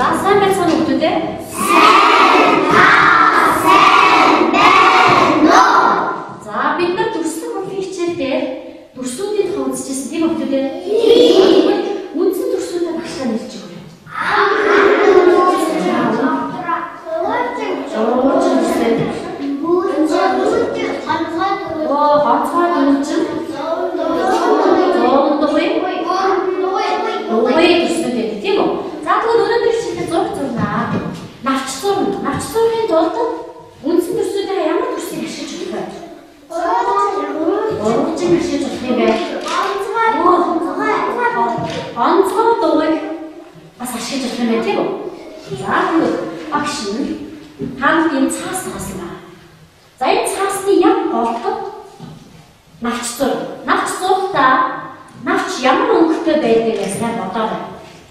За сайн байцгаана хүүхдүүдээ. За бид нар дүрслэх урлагийн хичээл дээр дүрсүүдийн тухай үзчихсэн тийм хүүхдүүдээ. Үндсэн дүрсүүдээ багшаа нэлж өгөө. Онцгой дууг бас ашиглаж болох юм байна тийм үү? За тэгвэл багш нь хамт энэ цаас таасан байна. За энэ цаасны яг голдод навч зур. Навч зуртаа навч ямар өнгөтэй байдгийг сайн бодоорой.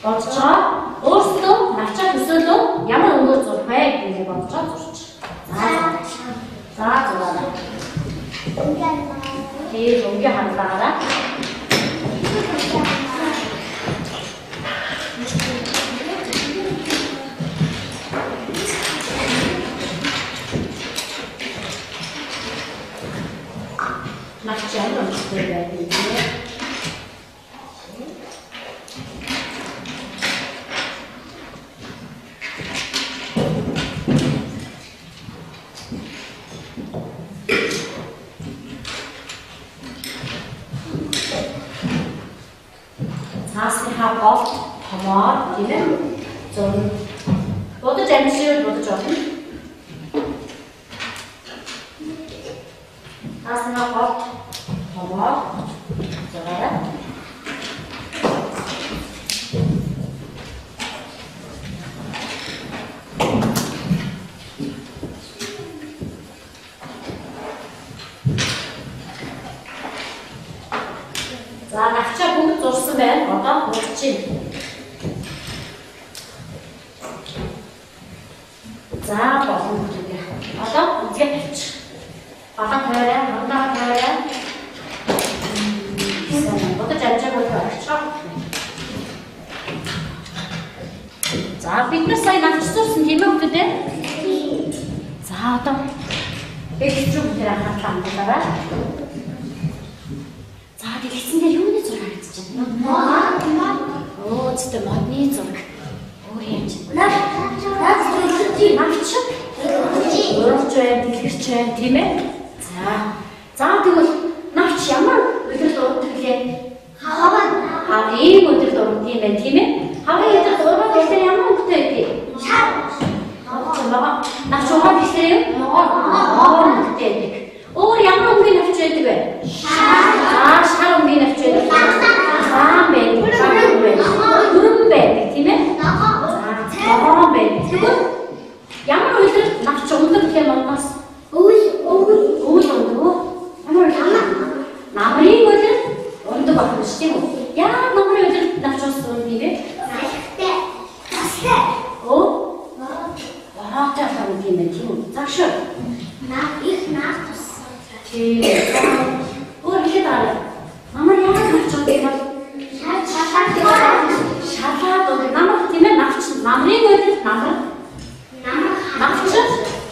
Бодож байгаа. Өөрсдөө навчаа төсөөлөө ямар өнгөөр зурх вэ гэдгийг бодож зурч. За зураарай. Тэгээд өнгө хандлагаараа навчаа өнгөтэй байдгийг цаасныхаа гол томоор тийм ээ зөв бодож амжилт бодож олно. Цаасныхаа гол томоор зураарай. За навчаа бүгд зурсан байна. Одоо хурцчих. За болон бүгдээ. Одоо үзгээ тавьчих. Балан тойроо, хандаа тойроо. Бодож амжаагүй тавьчих. За бид нар сая навч зурсан тийм үү бүгдээ? За одоо экстра бүгдээ хатаа амжаарай. Тэгсэн дээр юуны зураг харагдаж байна? Оо, зөвхөн модны зураг. Өөр юм чинь. Навч дэлгэрч байна, тийм ээ? За тэгвэл навч ямар өдөр дурдаг лээ? Хавын өдөр дурдаг юм байна, тийм ээ? Хавын өдөр дурдаг гэхээр ямар өнгөтэй байдгийг? Навч угаар гэхээр өнгөтэй байдаг. Өөр ямар өнгөний навч байдаг вэ? Шар өнгөний навч байдаг. Хаан байдаг. Хүрэн байдаг, тийм ээ? Хаан байдаг. Тэгвэл ямар үйлдэл навч өндөр гэх юм бол үйл өндөр. Намрын үйлдэл өндөр байна шүү дээ. Яа намрын үйлдэл навч өндөр юм бэ? Настай. Оо. Вараатай юм тийм ээ, тийм үү? Загшаа. Их наас. Тийм. Өөр ихэд аа. Намар ямар навч өндөр юм бол шалаад намар тийм ээ навч намрын үйлдэл навч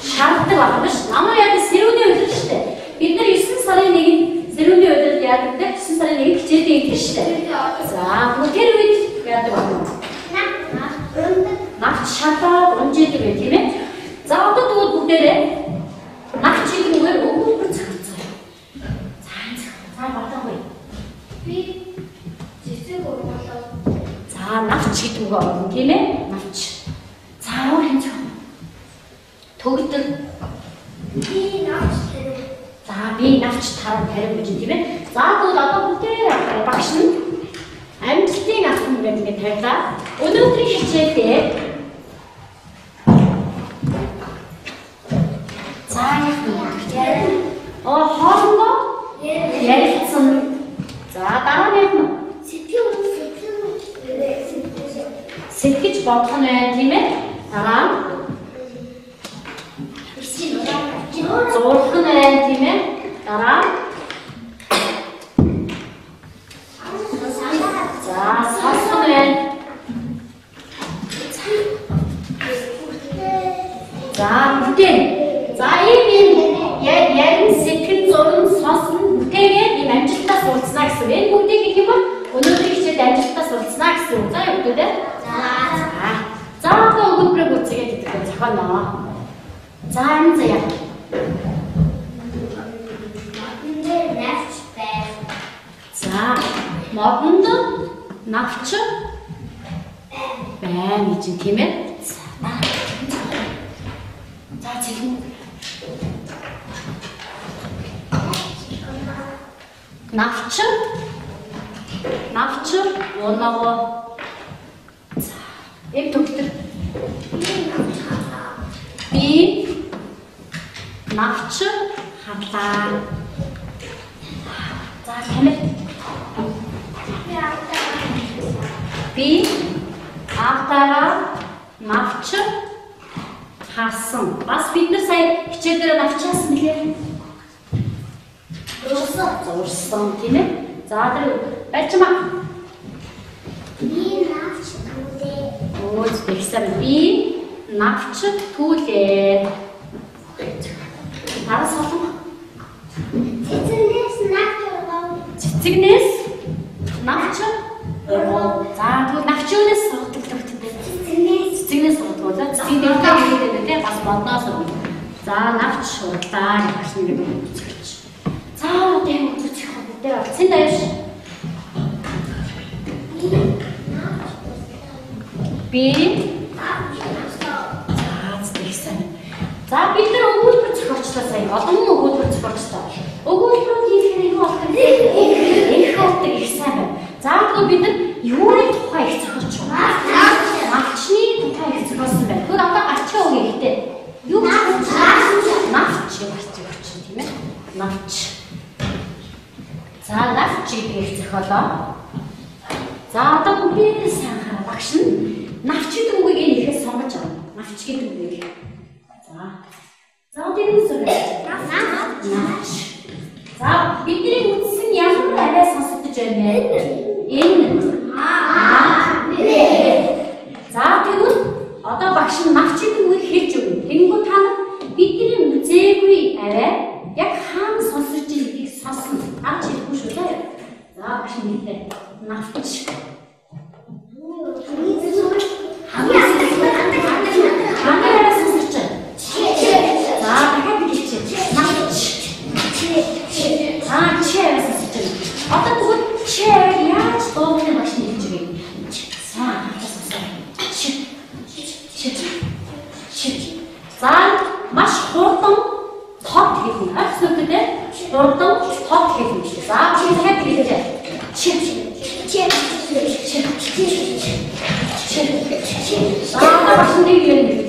шаарддаг байна биш. Намар яг сэрүүний үйлдэл шүү дээ. Бид нар 9 сарын 1-нд сэрүүний үйлдэл яадаг. 9 сарын 1-нд хичээлээ хийдэг шүү дээ. За тэр үед яадаг байна. Навч шалаад унжээдэг байх тийм ээ. За одоо тэгвэл бүгдээрээ навчийг нүгээр өгүүлбэр цогцоо. За батангүй. Би зэцэг ургуулав. За навч гэдэг үг орно тийм ээ. Навч. За өөр юм чинь. Төгтөр. Би навч тарив. За би навч тарив гэж тийм ээ. За тэгвэл одоо бүгдээрээ багш нь амжилтын алтан гэдэг ингэ тавилаа. Өнөөдрийн хичээлээр за хоорондоо ярилцсан. За дараа нь сэтгэж бодох нь байна тийм ээ. Дараа зурх нь байна тийм ээ. Дараа за сонсох нь байна. тэгээд ийм амжилтаа суралцсна гэсэн үг. Энэ бүгдийг гэх юм бол өнөөдрийн хичээлд амжилтаа суралцсна гэсэн үг. За бүгдээ. За одоо өгүүлбэрийг үзьгээд идэх зохионоо. За энэ заяа. За модонд навч байна гэж тийм ээ. За зэглэн. Навч оноо. За эв төгтөр. Би навч хадлаа. За тамир. Би автаараа навч хаасан. Бас бид нар сая хичээлээр навчаасан билээ. Зурсан тийм ээ. За тэр барьчмаа. Би навч түлээ. Өөс тэгсэн би навч түлээ. Арас олон. Цэцэгнээс навч за тэгвэл навч юунаас сурдаг төгтөндөө цэцэгнээс сурдаг. За цэцэг дээрээ хэлээд дээ бас бодноос. За навч шуудлаа гэж нэг үзэж. За одоо юм үзэж явах бид дээр цэн даяш. Би за бид нар өгүүлбэр зохиолчлоо сая олон өгүүлбэр зохиолчлоо. Өгүүлбэр хийхээр юу болох вэ? Их болдог их сайн байна. За тэгвэл бид нар юуны тухай их зохиолч байна? Навчны тухай их зохиолсон байна. Тэгвэл одоо гарчаа өгье гэхдээ юу навч гарч өгч тийм ээ. Навч. За навч их зохиолоо. За одоо бүгдээ сайн хараа багш нь навч гэдэг үгийг энэ ихээс сонгож аваа. Навч гэдэг үгийг. За одоо юу зүйл? Навч. За бидний үтсэн ямар арай сонсогдож байна вэ? Энэ за тэгвэл одоо багш нь навч гэдэг үгийг хэлж өгнө. Тэнгүү та нар бидний үзээгүй арай яг хаана сонсож байгааг сонсно. Харж хэлэхгүй шүү дээ. За багш нь хэлээ. Навч. За маш хурдан хот хэлнэ. Absolutely хурдан хот хэлнэ. За чи дахиад хэлээ. За маш нэг юм.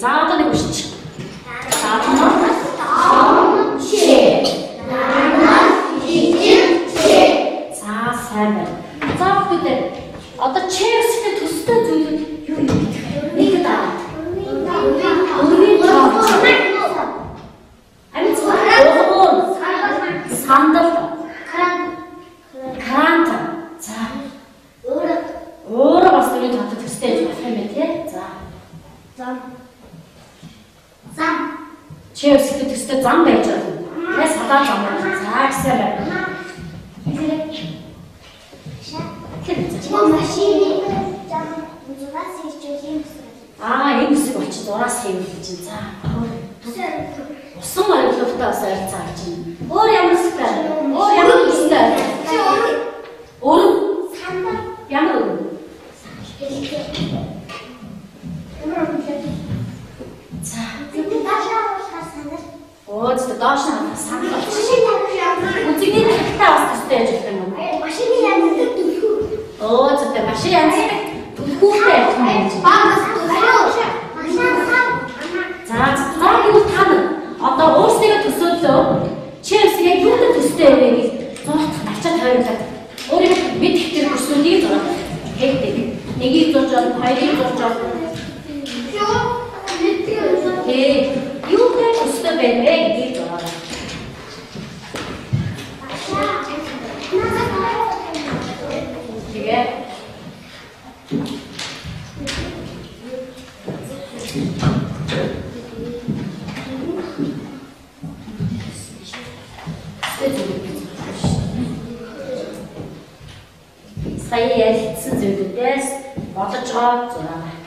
За одоо нэг үсч. Дармал том чи. төстэй зам байж байгаа. Тэгээ садаа зам байна. За гэсэн байна. машины зураас хийж юм Аа, энэ хэсэг болчих зураас хийвэл чинь. За. Усан ориглолттой бас ойрцаа гэж байна. Өөр ямар хэсэгтэй? Өөр ямар хэсэгтэй? Өөр сандаа ямар өөр? За. Оо, зөв доош нь санаа. Үзэгний тагтаа бас төстэй яж гэх юм уу? машины янзлаг түлхүү. Оо, зөв машин янзлаг түлхүүтэй явах юм байна. Багас түлхүү. За юу тань одоо өөрсдөө төсөөлөө чиэс яг юутай төстэй вэ гэж зурх ачаад тойруулаад өөрийнхөө мэдэх тэр төслүүдийг зураад хийдэг. Нэгийг зурж авах, хоёрыг зурж авах. Юутай төстэй байна вэ гэдгийг зураад. Тэгээ сая ялцсан зүйлүүдээс бодож байгаа зураг.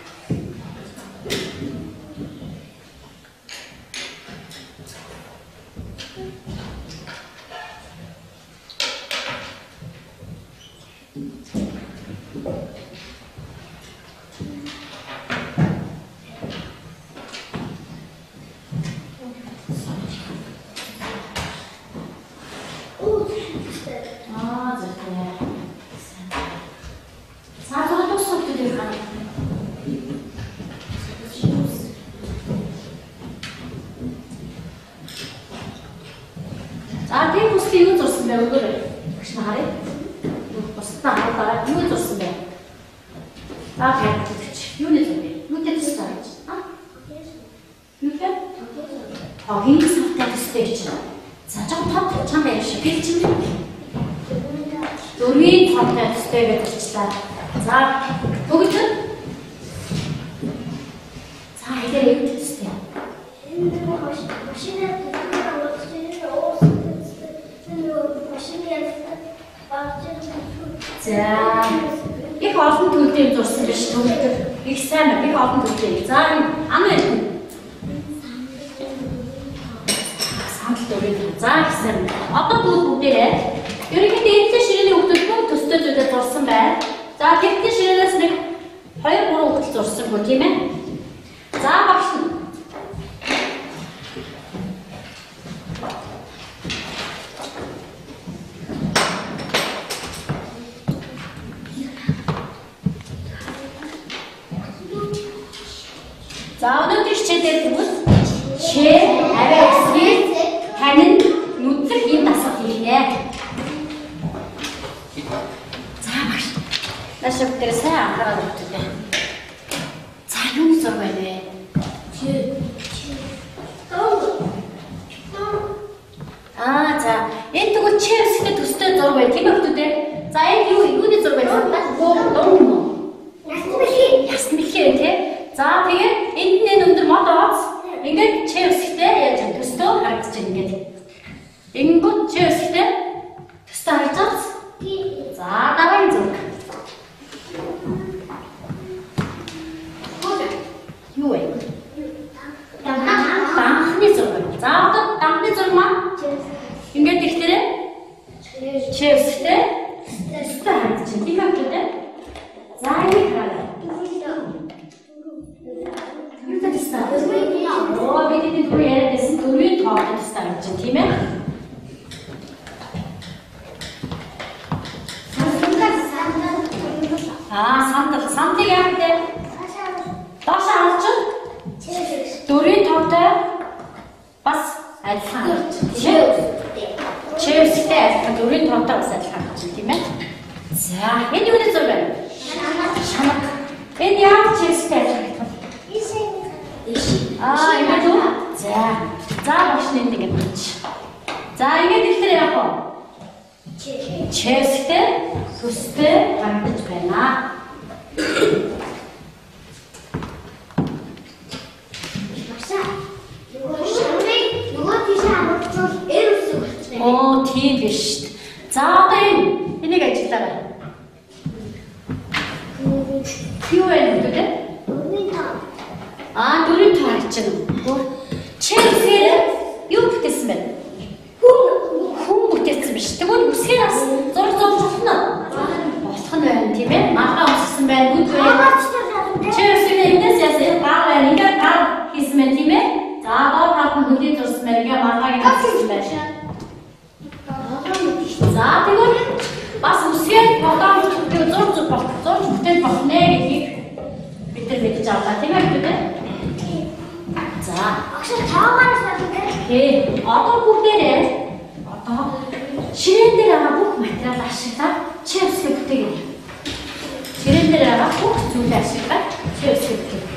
За тийм бүсгүй юу зурсан бэ өгөөрэй. Багш нар харъя. Бусдаа хараад юу зурсан бэ? За тэгчих. Юуны зурсан бэ? Юутэй төстэй гэж? Юутэй? Хин савтай төстэй чинь. За жоо тод чам байр шиг бил чинь. Дөрвийн тодтой төстэй гэж ирчлээ. За бүгд за хэлээ юу төстэй? Энэ машины За их олон төлөвтэй зурсан биш төлөвтэй. Их сайн их олон төлөвтэй. За ам санал төрөй. За их сайн. Одоо бүгдээрээ ерөнхийдөө эдгээр ширээний хүмүүс бүх төстэй зүйлээр зурсан байна. За тэгтээ ширээнээс нэг 2-3 хүмүүс зурсан гоо тийм ээ. За багш за өнөөдөр хичээлээр тэгвэл арай эсрэг тань нүдлэх юм дасгал хийгнэ. За багш. Нашаа бүгдээ сайн анхаарал тавьчих. За юуны зураг байна вэ? За энэ тэгвэл чиэстэй төстэй зураг байна тийм үү? За энэ юуны зураг байна? Ясны мэлхий тийм. За тэгээд энд өндөр мод оц ингээд чиэстэй яаж төстөө харагдаж байна ингээд. Ингүүд чиэстэй төстөө харагдаж. За давай зураг. Юу вэ? Данхны зураг. За одоо данхны зураг маань ингээд ихтэй чиэстэй төстөө харагдаж байна тийм үү? За энэ хараа. Оо бидний түрүү яриадсэн дөрвийн тоолт тастаа гэж байна тийм ээ. Сандыг яах вэ? Доош харж дөрвийн тоолтой бас адилхан. Чиэстэй адилхан дөрвийн тоолтой бас адилхан гэж тийм ээ. За энэ юуны зураг байна? Шанак. Энэ яг чиэстэй адилхан. Ингээд үү? За багш нэг ингэж бич. За ингээд ихтэй яах вэ? Чиэстэй төстэй харагдаж байна. Багшаа. Нөгөө тийш тийм биш. За одоо энийг ажиллаарай. Юу вэ гэдэг? Дөрвийн тоо чинь. Чэсээр юу бүтээсэн бэ? Хүн бүтээсэн биш. Тэгвэл үсгээр бас зурж болно. Болох нь байна тийм ээ. Маргаа өссөн байна. Үд байна. Чэсээр эндээс яасан гар байна. Ингээд гар хийсэн байна тийм ээ. За доор хатан хөдөө зурсан байна. Ингээд маргааг нь хийсэн байна. За тэгвэл бас үсгээр одоо зурж бүтээл болно гэдгийг бид нар мэдж авлаа тийм ээ. За одоо бүгдээрээ ширээн дээр байгаа бүх материал ашиглаад чипсгээ бүтээгэй. Ширээн дээр байгаа бүх зүйлээ ашиглаад чипсгээ бүтээгэй.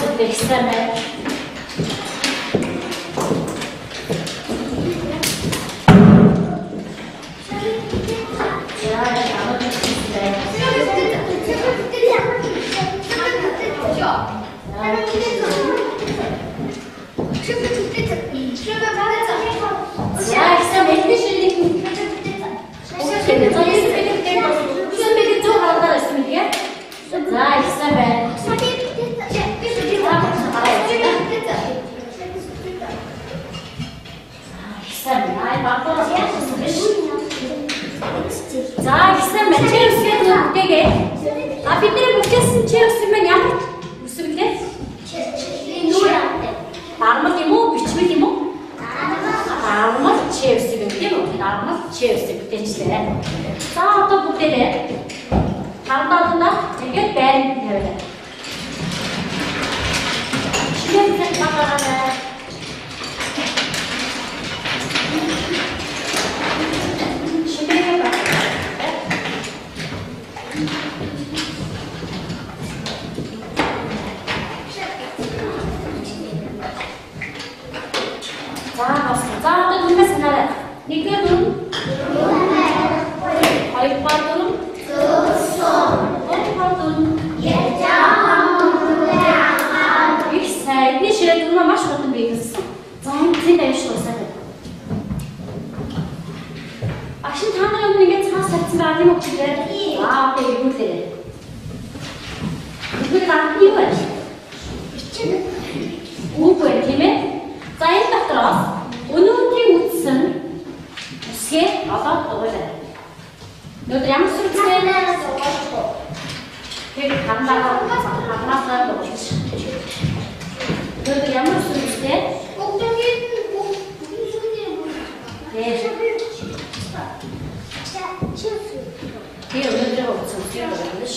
Зүгтээ ихсэн байна. За ихсэн байна. Чипсгээ бүтээгээ. Бидний бүтээсэн чипс маань ямар үсвэлээ? Дармал юм уу? Бичмэл юм уу? Дармал чипс юм уу? Дармал чипс бүтээчлээ. За одоо бүгдээрээ хандаална. Тэгээд байранд тавиулаа. Шинэ багаараа За одоо дүнээс санаарай. Нэгдүгээр дүн. Хоёрдугаар дүн. Гуравдугаар дүн. Их сайн. Эдний ширээ дүнээ маш хурдан биелсэн. За энэ тавьж дуусаад байна. Агшин та нарын ингээд цаас тавьсан байгаа юм уу гэхээр окей бүгдээ. Бүгд анхны юу вэ? Үгүй тийм ээ. За энэ дотроос өнөөдрийн үтсэн үсгээ олоод дугуулаа. Өнөөдөр ямар сүртэй байна? Тэр хамгаалаад дугуулж. Өнөөдөр ямар сүртэй? Тэр өнөөдөр үтсэн үсгээ дугуулж.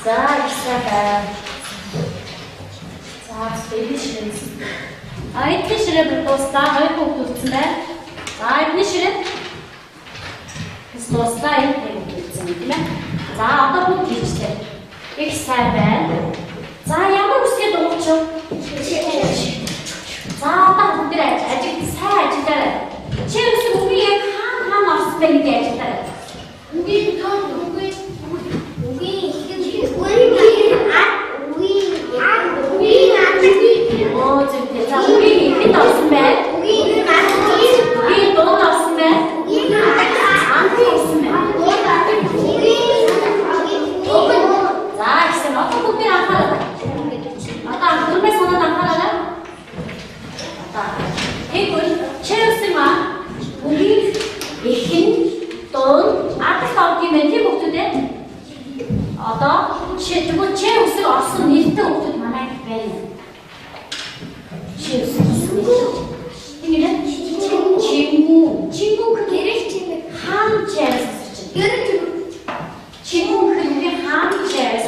За ихсэн байна. За эдний ширээ. Эдний ширээ дуустаа хоёр хүүхд үлдсэн байна. За эдний ширээ. Дуустаа энэ хүүхд үлдсэн тийм ээ. За одоо бүгд хийчихлээ. Их сайн байна. За ямар үсгээ дуурч? За одоо бүгд ажил сайн ажиллаарай. Чи үсэг үгүй яг хаана орсон бэ гэдэг ажиллаарай. Үгүй тэгвэл чи үсэг орсон нэртэй хүмүүс манай байна. Чи үсэг орсон. Ингэрэ чингүү гэрэл чинь хаан чаас чинь. Чингүү хэрэг хаан чаас.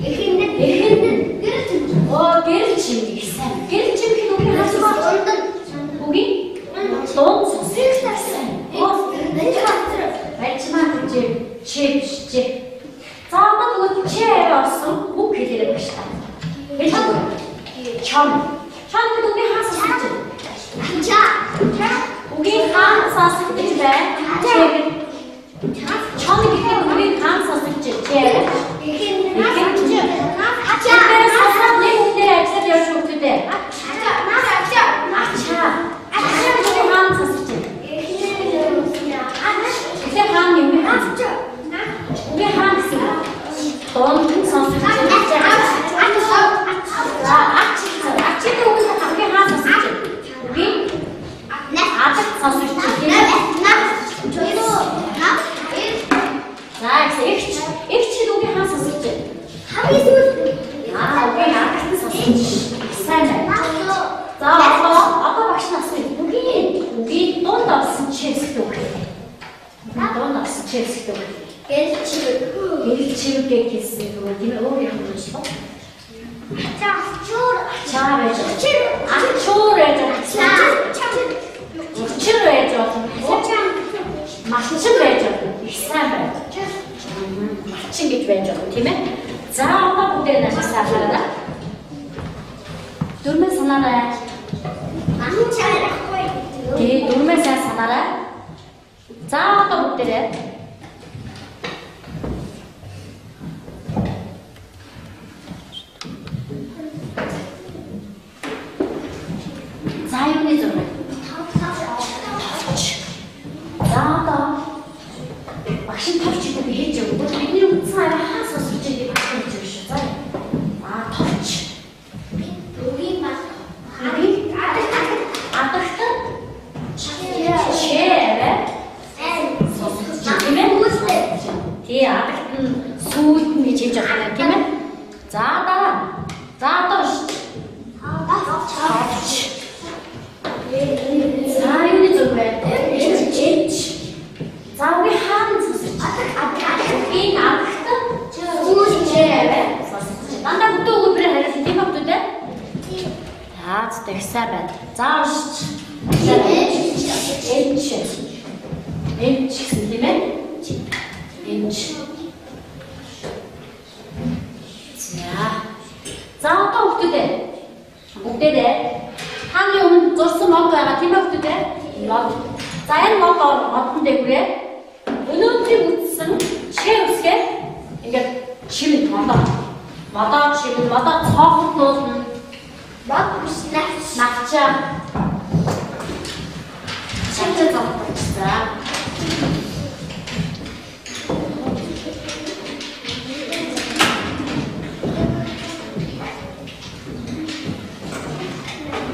Эхэнд гэрэл чинь. Оо гэрэл чинь гэсэн. Гэрэл чинь хэрэг хасгаа Chelsea 너는 Chelsea 벨치를 계획했으면 니네 어울리는 거 싫어? 자, 초를 잘해줘. 초를 해줘. 치를 해줘. 마치를 해줘. 이상해. 마친 게 좋아져. 팀에 자, 아빠 무대에 나서 사살하다. 놀면서 나라. 이 놀면서 사나라. 자, 아빠 무대에. 자유의 좀. 나다. 막신 터치도 비했죠. 우리 이름 사야 하서 솔직히 바꾸는 줄 알았어요. 아, 터치. 여기 봐. 여기? 아따스트? 쉐. 뒤에 뒤에 아따스트 수익이 진짜 하는 팀에 자다. 터치. 자유의 좀 해. 자, 우리 하는 소식. 이 아크트 수제에 난다 또 그래 할 수 있는 것도 돼? 자, 진짜 세븐. 자, H 스님의 H. 자, 또 어떻게 돼? 어떻게 돼? 한용은 저스 먹어야 팀 어떻게 돼? 자연 먹어 같은데 그래? 은은히 웃음 채우게 이게 집마다 집마다 적은 낙자 책을 적고 있어.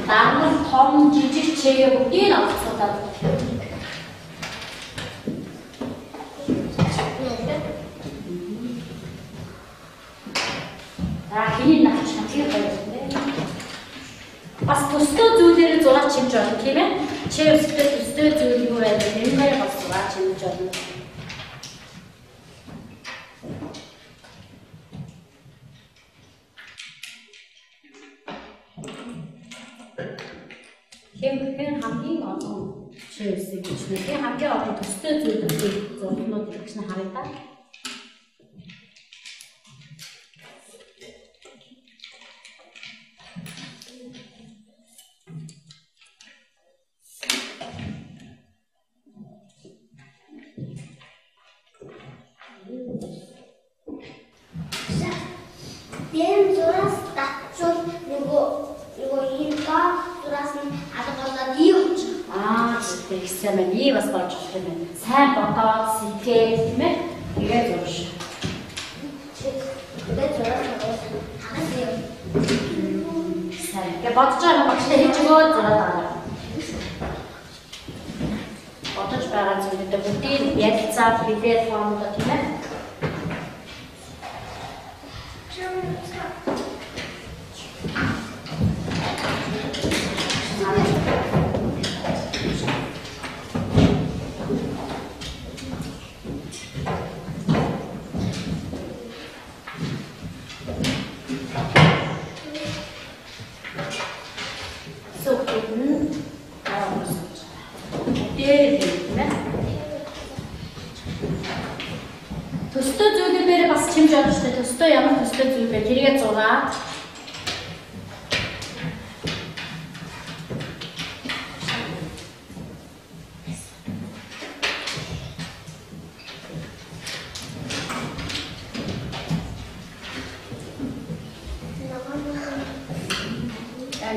나는 덤지지 제목이 나왔었다. Ini nak cantik banget. Pas posto 주제를 좋아 진짜 김에 제 스트레스 주기로 해야 돼. 옛날에 봤어 나 진짜. 그 한개 와서 제 쓰기 중에 한개 와서 스트레스 주기 좀 넣어드리고 하겠다. Diyelim sonrasında yılda sonrasında adı diyor. 아, 진짜 있으면 이해가 빠져주면 살 바꿔 시켜주면 이게 좋지. 근데 sonrasında 하는데요. 살 이게 맞잖아, 확실히 해주고 들어다. 어떤 바람이 근데 우리 예자 비대 포함 같으면 도스토 주들배를 봤을 때 줄 알았을 때 도스토 야만 도스토 주들배 길이겠잖아.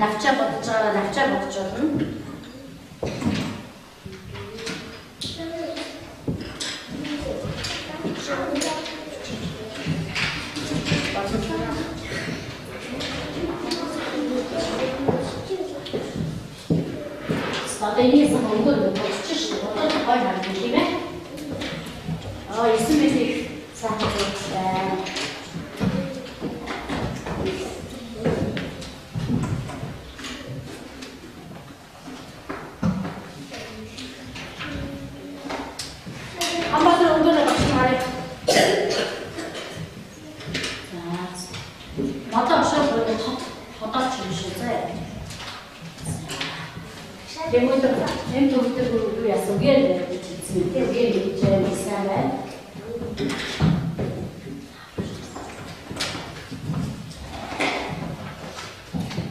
낙자 먹죠. 응? 나대리에서 먹은 걸 몇 번 수치시고 어떤 거에 다른 느낌에 있으면 사하죠. 잘해. 맞다, 시작 보니까 더 다치셨어요. Dentro do essa guerra, que já sabe.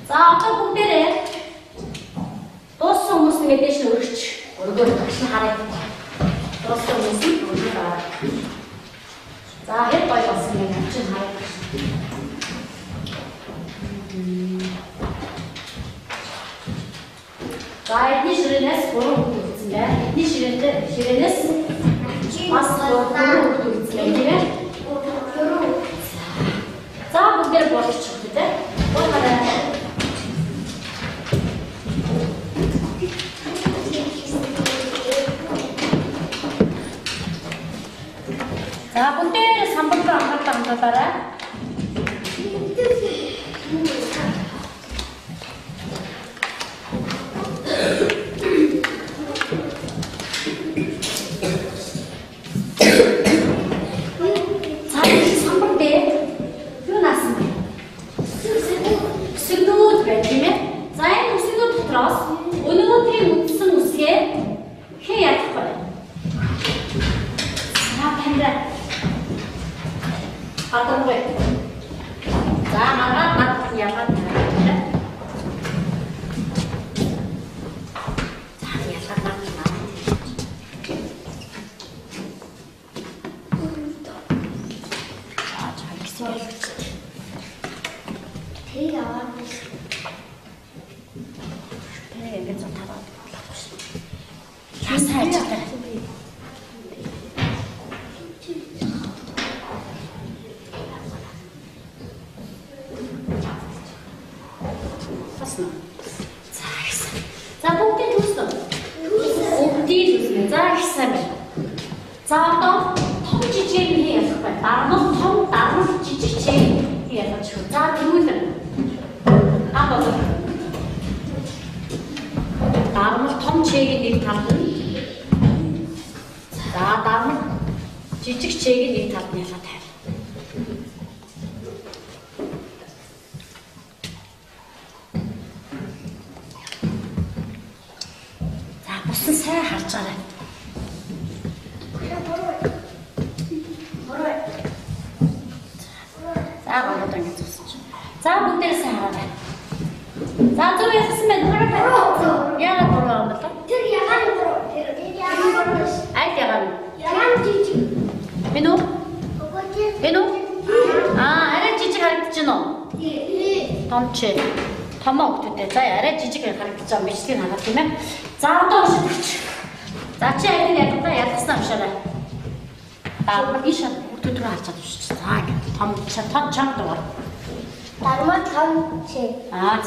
За одоо бүгдээрээ дууссан хүмүүсийн дэш өргөч өргөөр багш хараад дууссан хүмүүсийн өргөөр хараад. За хэд гоё болсон юм чи хараад. За эдний ширээнээс 3 хүүхэд үзсэн байна. Эдний ширээнээс бас 3 хүүхэд үзсэн байна тийм ээ. За бүгдээр болчих тийм ээ. Болоо. За бүгдээ самбарт хандуулаарай.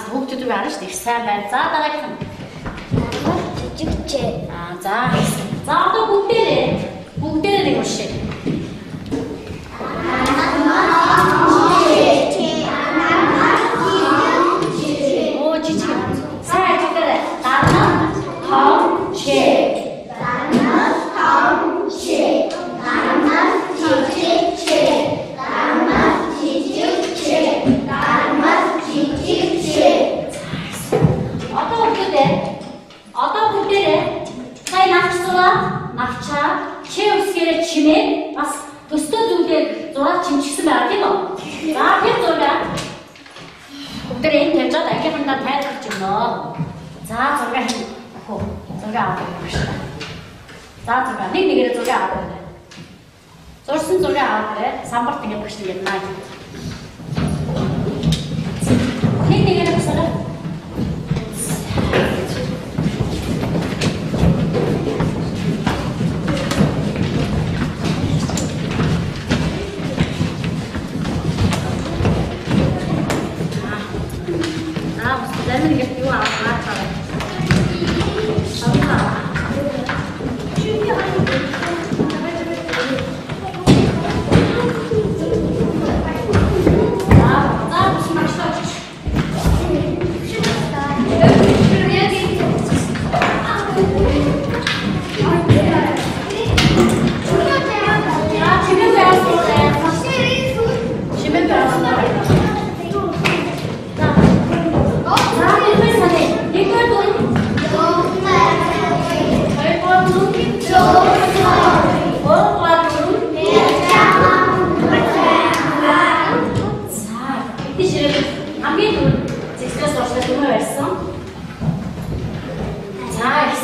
Хүүхдүүд рүү харна шүү дээ. Сайн байна. За дараагийнх нь. Жижигчээ. За. За одоо бүгдээрээ уншъя. Оо жижиг. Сайн ажиллаарай. Дарна том чээ. Дарна том чээ. Дарна жижиг чээ. Дарна жижиг чээ. Дарна жижиг чээ. Одоо бүгдээрээ сая навчаа чээ үсгээрээ чимээ бас төстөө зүйлээр зураг чимчихсэн байгаа тийм үү? За тэр зураг бүгдээрээ энэ тавьжаад агийнхандаа тайлбарч өгнө. За зураг авах гэж байна. За зураг нэгээрээ зураг авах байна. Зурсан зураг авах бай. Самбарт ингэ багш ингэ наа. Нэгээрээ басараа.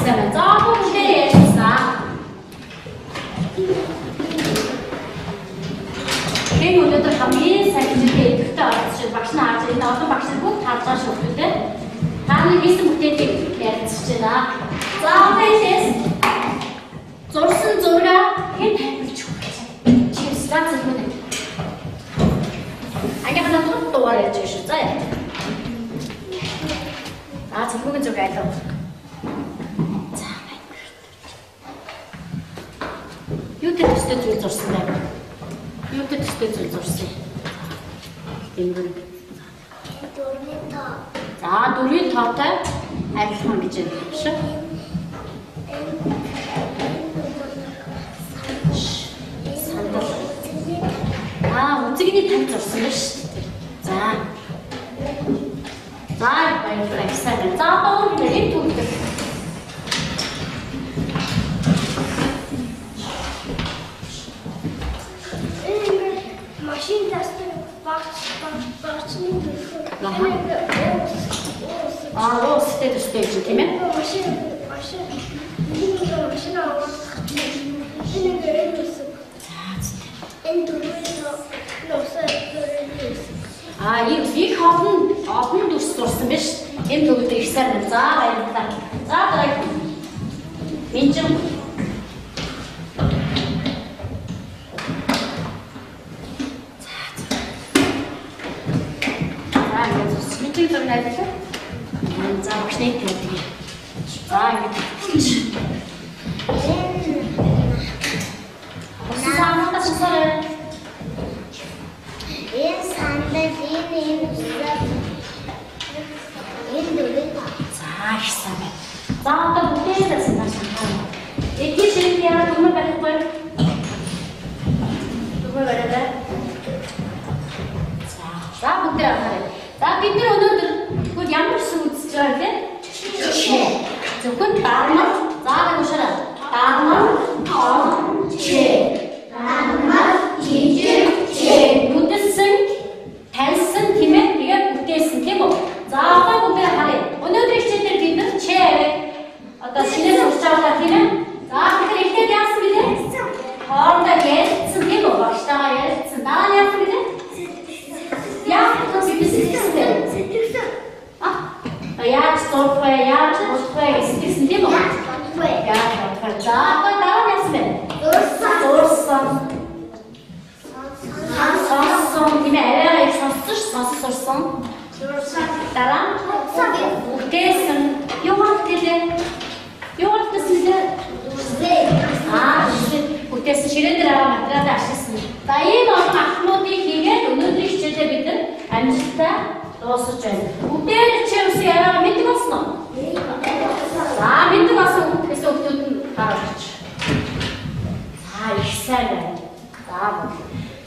있으면 조금 내려줍시다. Ben önünde tabii sadece tutar. Başına harcayın. Altın başına bu tartışma şokludur. Tanrı birisi muhteşem gerçekten. Zaten zorsun zorla hep çok güzel. Şimdi sıra tutmadı. Anh em đang tốt tuổi để chuyển sự dạy. Đó chính là chỗ cái đầu. Юутай төстэй зүйл зурсан байна. Юутай төстэй зүйл зурсан. Энгэр. За дөрвийн тоотой арилхан гэж байна шүү. Сандал. Үзэгний тань зурсан байна шүү. За. За баярлалаа. За одоо нэг түүх. Машин тастай багчны Роостэй төстэй гэж тийм ээ. машин аваад энэ гэрээс энэ дөрвөөсөө их олон дүрс зурсан биш. Энэ төвд их сайн. За баярлалаа. За дараагийн Минжин. Минжин зурнаа байлаа. За багшны төвд. За ингэж. Саамаа тасараа. За их сайн байна. За одоо бүтээсээ санаа шахаа. Эдгээр ширхтээ дүмэр барихгүй. Дүмэр бариад. За бүтээ аваарай. За бид нар өнөөдөр тэгвэл ямар гэсэн үзэж байгаа вэ? Чэ. Зөвхөн дармал. За гэнушаараа. Дармал, тоон, чэ. Дармал, жижиг, чэ. Үдэлсэн, таньсан хэмээн тэгээд бүтээсэн тийм үү? За одоо бүгдээ харъя. Өнөөдөр хичээлээр бид нар чэ одоо шинээр сурч байгаа тийм ээ. За тэгэхээр эхлээд яасан бэ? Хоорондоо ярилцсан тийм үү? Багштайгаа ярилцсан. Дараа нь яасан бэ? Яаж сэтгэсэн? Яаж зурх вэ? Яаж болох вэ гэсэн тийм үү? Яаж болох вэ? За одоо дараа нь яасан бэ? Зурсан. Сонссон тийм ээ. Арай их сонссон. Дараа бүтээсэн. Юу хэлээ? Юу хэлсэн? Бүтээсэн ширээ дээр материал ашигласан. За ийм олон ахмуудыг хийгээд өнөөдрийн хичээлээ бид нар амжилттай дуусгаж байна. Бүгдээр чи үс яраа мэддэг болсон уу? За мэддэг болсон гэсэн хүмүүс нь гарч. За их сайн байна.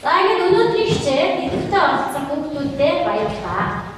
За ингээд өнөөдрийн хичээл идэвхтэй оролцсон хүмүүстээ баярлалаа.